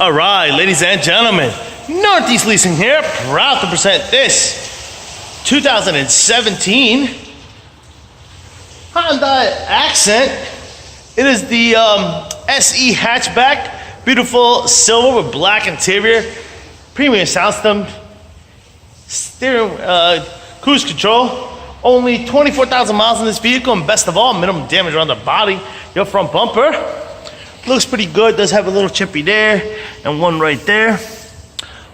All right, ladies and gentlemen, Northeast Leasing here, proud to present this 2017 Hyundai Accent. It is the SE hatchback, beautiful silver with black interior, premium sound system, steering, cruise control. Only 24,000 miles in this vehicle, and best of all, minimum damage around the body. Your front bumper looks pretty good. Does have a little chippy there and one right there.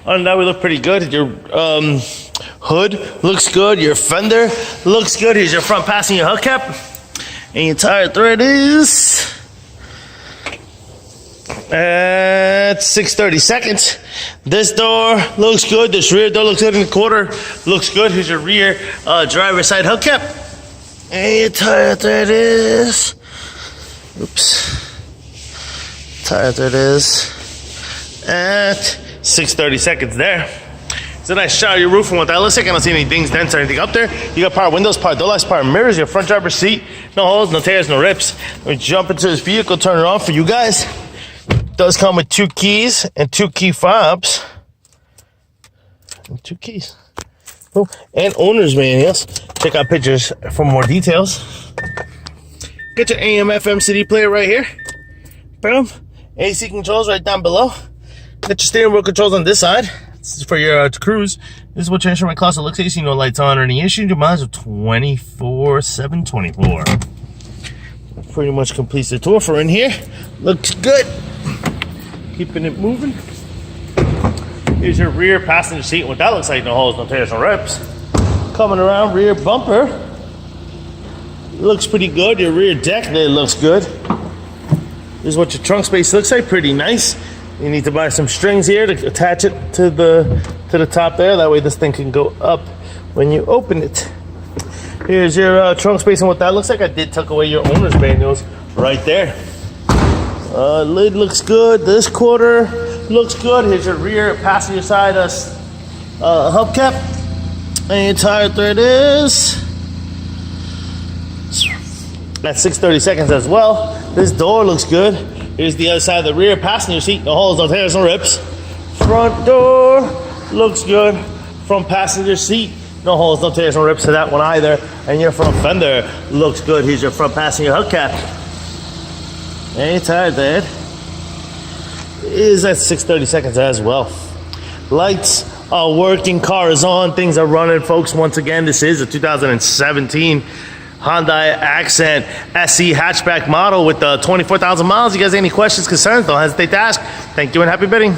Other than that, we look pretty good. Your hood looks good. Your fender looks good. Here's your front passenger hubcap. And your tire thread is at 630 seconds. This door looks good. This rear door looks good in the quarter. Looks good. Here's your rear driver's side hubcap. And your tire thread is, oops. Tire thread is at 630 seconds there. It's a nice shot of your roof and what that looks like. I don't see any dings, dents, or anything up there. You got power windows, power door locks, power mirrors, your front driver's seat. No holes, no tears, no rips. Let me jump into this vehicle, turn it on for you guys. It does come with 2 keys and 2 key fobs. And 2 keys. Oh, and owner's manuals. Check out pictures for more details. Get your AM, FM, CD player right here. Boom. AC controls right down below. Got your steering wheel controls on this side. This is for your cruise. This is what your instrument cluster looks like. You see no lights on or any issues. Your miles are 24,724. Pretty much completes the tour for in here. Looks good. Keeping it moving. Here's your rear passenger seat. What that looks like, no holes, no tears, no rips. Coming around, rear bumper. Looks pretty good. Your rear deck there looks good. This is what your trunk space looks like, pretty nice. You need to buy some strings here to attach it to the top there. That way this thing can go up when you open it. Here's your trunk space and what that looks like. I did tuck away your owner's manuals right there. Lid looks good. This quarter looks good. Here's your rear passenger side hubcap. And your tire thread is at 630 seconds as well. This door looks good. Here's the other side of the rear passenger seat. No holes, no tears, no rips. Front door looks good. Front passenger seat. No holes, no tears, no rips to that one either. And your front fender looks good. Here's your front passenger hubcap. And your tire thread is at 630 seconds as well. Lights are working. Car is on. Things are running, folks. Once again, this is a 2017 Hyundai Accent SE hatchback model with 24,000 miles. You guys have any questions, concerns, don't hesitate to ask. Thank you and happy bidding.